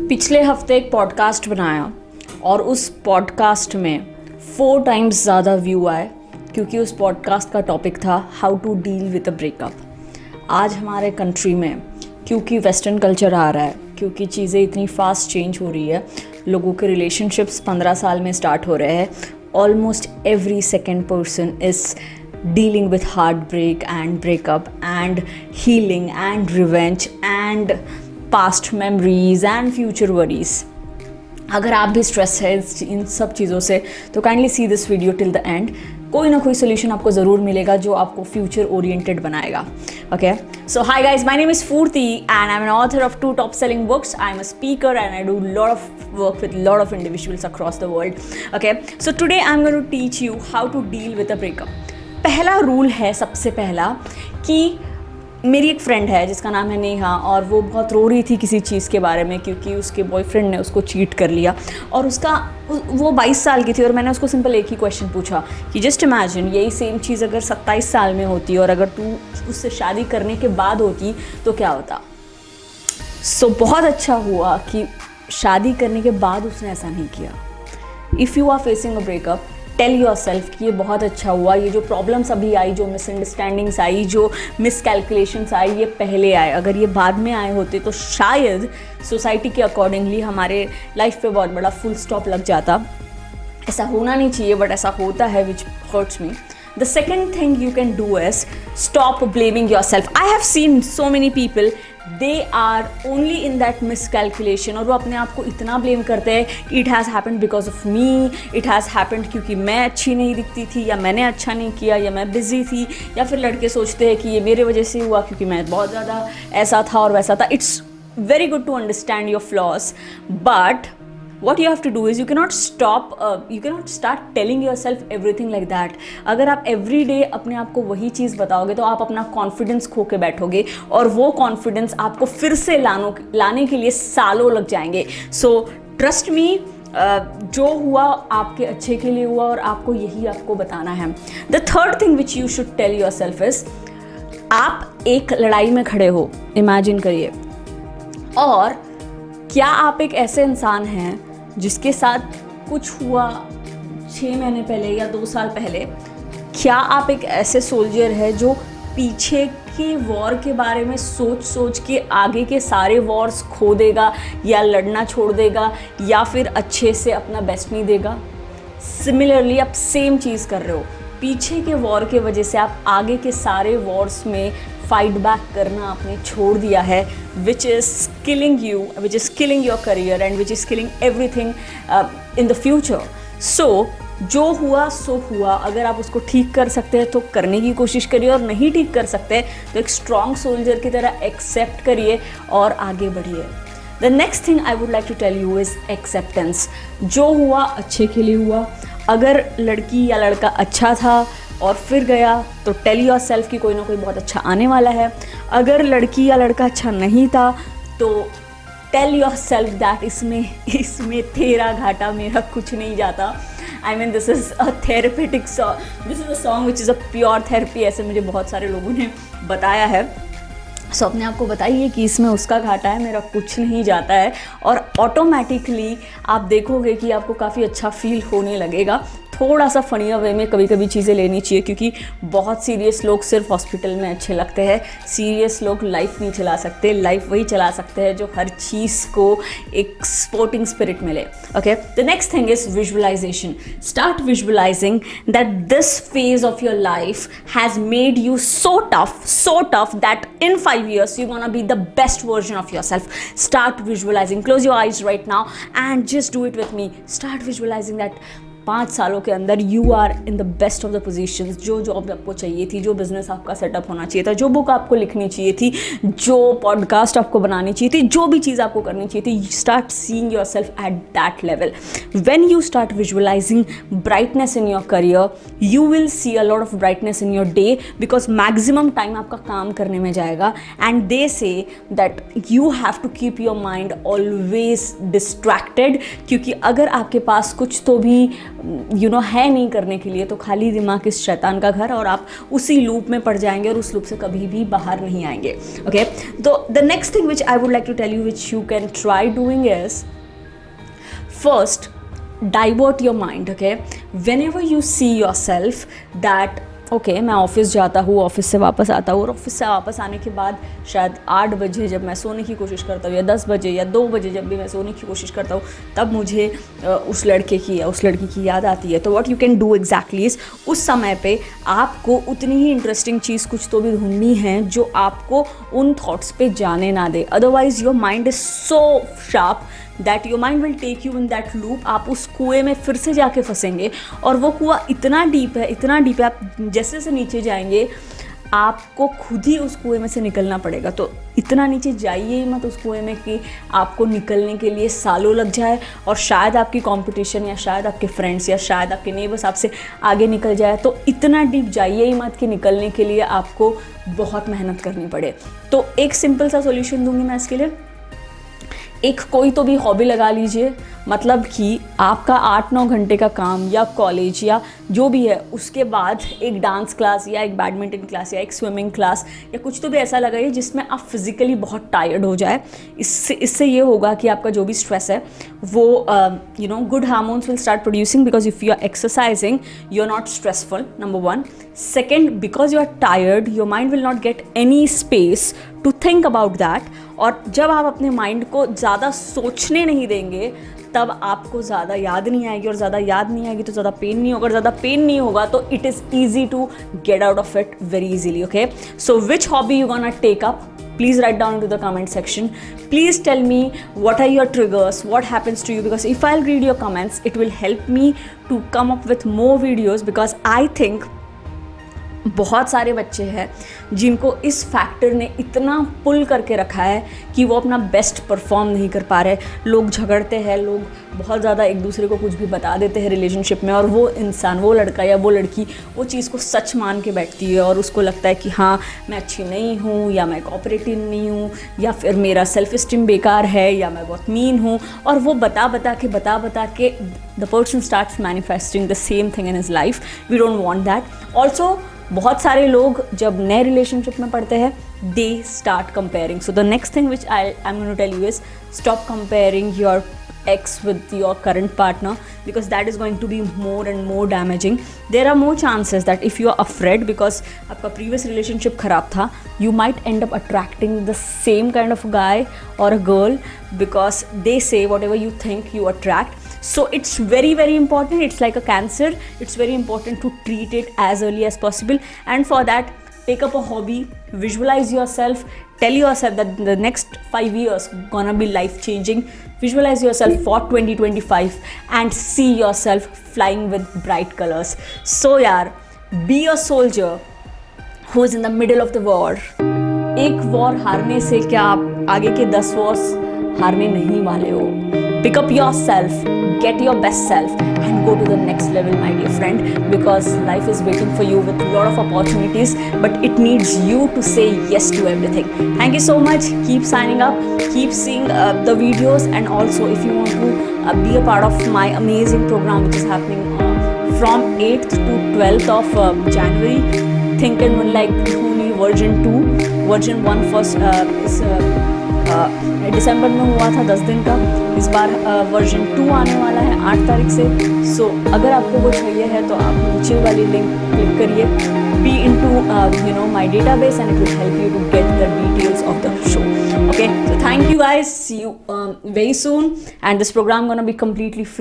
पिछले हफ्ते एक पॉडकास्ट बनाया और उस पॉडकास्ट में 4 टाइम्स ज़्यादा व्यू आए क्योंकि उस पॉडकास्ट का टॉपिक था how to deal with a breakup. आज हमारे कंट्री में क्योंकि वेस्टर्न कल्चर आ रहा है, क्योंकि चीज़ें इतनी फास्ट चेंज हो रही है, लोगों के रिलेशनशिप्स 15 साल में स्टार्ट हो रहे हैं, almost every second person is dealing with heartbreak and breakup and healing and revenge and past memories and future worries। अगर आप भी स्ट्रेस है इन सब चीज़ों से तो kindly see this video till the end. कोई ना कोई सोल्यूशन आपको ज़रूर मिलेगा जो आपको फ्यूचर ओरिएंटेड बनाएगा। Okay, so hi guys, my name is Phoorti and I am an author of 2 top selling books. I am a speaker and I do lot of work with lot of individuals across the world. Okay, so today I am going to teach you how to deal with a breakup. पहला rule है सबसे पहला कि मेरी एक friend है जिसका नाम है नेहा, और वो बहुत रो रही थी किसी चीज़ के बारे में क्योंकि उसके बॉयफ्रेंड ने उसको चीट कर लिया और वो 22 साल की थी। और मैंने उसको सिंपल एक ही क्वेश्चन पूछा कि जस्ट इमेजिन यही सेम चीज़ अगर 27 साल में होती और अगर तू उससे शादी करने के बाद होती तो क्या होता। सो बहुत अच्छा हुआ कि शादी करने के बाद उसने ऐसा नहीं किया। If you are facing a breakup, tell yourself कि ये बहुत अच्छा हुआ, ये जो प्रॉब्लम्स अभी आई, जो मिसअंडरस्टैंडिंग्स आई, जो मिसकैलकुलेशंस आई, ये पहले आए। अगर ये बाद में आए होते तो शायद सोसाइटी के अकॉर्डिंगली हमारे लाइफ पे बहुत बड़ा फुल स्टॉप लग जाता। ऐसा होना नहीं चाहिए बट ऐसा होता है, which hurts me. The second thing you can do is stop blaming yourself. I have seen so many people, they are only in that miscalculation और वो अपने आप को इतना ब्लेम करते हैं, it has happened because of me, it has happened क्योंकि मैं अच्छी नहीं दिखती थी, या मैंने अच्छा नहीं किया, या मैं बिजी थी, या फिर लड़के सोचते हैं कि ये मेरे वजह से हुआ क्योंकि मैं बहुत ज़्यादा ऐसा था और वैसा था। It's very good to understand your flaws, but what you have to do is you cannot start telling yourself everything like that। अगर आप every day अपने आप को वही चीज़ बताओगे तो आप अपना कॉन्फिडेंस खो के बैठोगे और वो कॉन्फिडेंस आपको फिर से लाने के लिए सालों लग जाएंगे। सो ट्रस्ट मी, जो हुआ आपके अच्छे के लिए हुआ और आपको बताना है। The third thing which you should tell yourself is, आप एक लड़ाई में खड़े हो, इमेजिन करिए, और क्या आप एक ऐसे इंसान हैं जिसके साथ कुछ हुआ 6 महीने पहले या 2 साल पहले? क्या आप एक ऐसे सोल्जर है जो पीछे के वॉर के बारे में सोच के आगे के सारे वॉर्स खो देगा या लड़ना छोड़ देगा या फिर अच्छे से अपना बेस्ट नहीं देगा? सिमिलरली आप सेम चीज़ कर रहे हो। पीछे के वॉर के वजह से आप आगे के सारे वॉर्स में फाइट बैक करना आपने छोड़ दिया है, which is killing you, which is killing your career and which is killing everything in the future. So जो हुआ सो हुआ, अगर आप उसको ठीक कर सकते हैं तो करने की कोशिश करिए, और नहीं ठीक कर सकते तो एक स्ट्रॉन्ग सोल्जर की तरह एक्सेप्ट करिए और आगे बढ़िए। The next thing I would like to tell you is acceptance. जो हुआ अच्छे के लिए हुआ। अगर लड़की या लड़का अच्छा था और फिर गया तो टेल योर सेल्फ कि कोई ना कोई बहुत अच्छा आने वाला है। अगर लड़की या लड़का अच्छा नहीं था तो टेल योर सेल्फ दैट इसमें तेरा घाटा मेरा कुछ नहीं जाता। I mean this is a therapeutic song, this is a song which is a pure therapy, ऐसे मुझे बहुत सारे लोगों ने बताया है। सो अपने आप को बताइए कि इसमें उसका घाटा है, मेरा कुछ नहीं जाता है, और ऑटोमेटिकली आप देखोगे कि आपको काफ़ी अच्छा फील होने लगेगा। थोड़ा सा फनियर वे में कभी कभी चीज़ें लेनी चाहिए क्योंकि बहुत सीरियस लोग सिर्फ हॉस्पिटल में अच्छे लगते हैं। सीरियस लोग लाइफ नहीं चला सकते। लाइफ वही चला सकते हैं जो हर चीज़ को एक स्पोर्टिंग स्पिरिट मिले। Okay, the next thing is visualisation. Start visualising that this phase of your life has made you so tough that in 5 years you're gonna be the best version of yourself. Start visualizing. Close your eyes right now and just do it with me. Start visualizing that 5 सालों के अंदर you are in the best of the positions. जो job आपको चाहिए थी, जो business आपका setup होना चाहिए था, जो बुक आपको लिखनी चाहिए थी, जो पॉडकास्ट आपको बनानी चाहिए थी, जो भी चीज़ आपको करनी चाहिए थी, start seeing yourself at that level. When you start visualising brightness in your career, you will see a lot of brightness in your day because maximum time आपका काम करने में जाएगा। And they say that you have to keep your mind always distracted, क्योंकि अगर आपके पास कुछ तो भी है नहीं करने के लिए, तो खाली दिमाग इस शैतान का घर, और आप उसी लूप में पड़ जाएंगे और उस लूप से कभी भी बाहर नहीं आएंगे. ओके, तो the next thing which I would like to tell you which you can try doing is, first, divert your mind. Okay, whenever you see yourself that okay मैं ऑफ़िस जाता हूँ, ऑफ़िस से वापस आता हूँ, और ऑफ़िस से वापस आने के बाद शायद 8 बजे जब मैं सोने की कोशिश करता हूँ, या 10 बजे या 2 बजे जब भी मैं सोने की कोशिश करता हूँ, तब मुझे उस लड़के की या उस लड़की की याद आती है. तो what you can do exactly is, उस समय पे आपको उतनी ही इंटरेस्टिंग चीज़ कुछ तो भी ढूंढनी है जो आपको उन थॉट्स पे जाने ना दे. Otherwise your mind is so sharp that your mind will take you in that loop. आप उस कुएं में फिर से जाके फंसेंगे, और वो कुआं इतना डीप है, इतना डीप है, आप जैसे से नीचे जाएंगे आपको खुद ही उस कुएं में से निकलना पड़ेगा. तो इतना नीचे जाइए ही मत उस कुएं में कि आपको निकलने के लिए सालों लग जाए, और शायद आपकी कंपटीशन या शायद आपके फ्रेंड्स या शायद आपके नेबर्स आपसे आगे निकल जाए. तो इतना डीप जाइए ही मत कि निकलने के लिए आपको बहुत मेहनत करनी पड़े. तो एक सिंपल सा सॉल्यूशन दूंगी मैं इसके लिए. एक कोई तो भी हॉबी लगा लीजिए, मतलब कि आपका 8-9 घंटे का काम या कॉलेज या जो भी है, उसके बाद एक डांस क्लास या एक बैडमिंटन क्लास या एक स्विमिंग क्लास या कुछ तो भी ऐसा लगाइए जिसमें आप फिज़िकली बहुत टायर्ड हो जाए. इससे ये होगा कि आपका जो भी स्ट्रेस है वो good hormones will start producing, because if you are exercising you are not stressful, number 1. Second, because you are tired your mind will not get any space to think about that. और जब आप अपने mind को ज़्यादा सोचने नहीं देंगे तब आपको ज़्यादा याद नहीं आएगी, और ज़्यादा याद नहीं आएगी तो ज़्यादा पेन नहीं होगा, और ज़्यादा पेन नहीं होगा तो it is easy to get out of it very easily. Okay, so which hobby you gonna take up? Please write down into the comment section. Please tell me what are your triggers, what happens to you, because if I'll read your comments it will help me to come up with more videos, because I think बहुत सारे बच्चे हैं जिनको इस factor ने इतना पुल करके रखा है कि वो अपना बेस्ट परफॉर्म नहीं कर पा रहे. लोग झगड़ते हैं, लोग बहुत ज़्यादा एक दूसरे को कुछ भी बता देते हैं रिलेशनशिप में, और वो इंसान, वो लड़का या वो लड़की वो चीज़ को सच मान के बैठती है, और उसको लगता है कि हाँ मैं अच्छी नहीं हूँ, या मैं कोऑपरेटिव नहीं हूँ, या फिर मेरा सेल्फ स्टीम बेकार है, या मैं बहुत मीन हूँ. और वो बता बता के the person starts manifesting the same thing in his life. We don't want that. Also बहुत सारे लोग जब नए रिलेशनशिप में पड़ते हैं they start comparing. So the next thing which I am going to tell you is, stop comparing your ex with your current partner, because that is going to be more and more damaging. There are more chances that if you are afraid because आपका previous relationship खराब था, you might end up attracting the same kind of guy or a girl, because they say whatever you think you attract. So it's very very important. It's like a cancer. It's very important to treat it as early as possible, and for that take up a hobby, visualize yourself, tell yourself that the next 5 years gonna be life changing. Visualize yourself for 2025 and see yourself flying with bright colors. So yaar, be a soldier who is in the middle of the war. एक war हारने से क्या आप आगे के 10 Wars हारने नहीं वाले हो. Pick up yourself, get your best self and go to the next level, my dear friend, because life is waiting for you with a lot of opportunities, but it needs you to say yes to everything. Thank you so much. Keep signing up, keep seeing the videos, and also if you want to be a part of my amazing program which is happening from 8th to 12th of January, Think and Win Like Dhoni version 2. Version 1 first is दिसंबर में हुआ था 10 दिन का. इस बार version 2 आने वाला है 8 तारीख से. सो अगर आपको वो चाहिए है तो आप नीचे वाली लिंक क्लिक करिए. Be into my database and it will help you to get the details of the show. Okay, so thank you guys, see you very soon, and this programme gonna be completely free.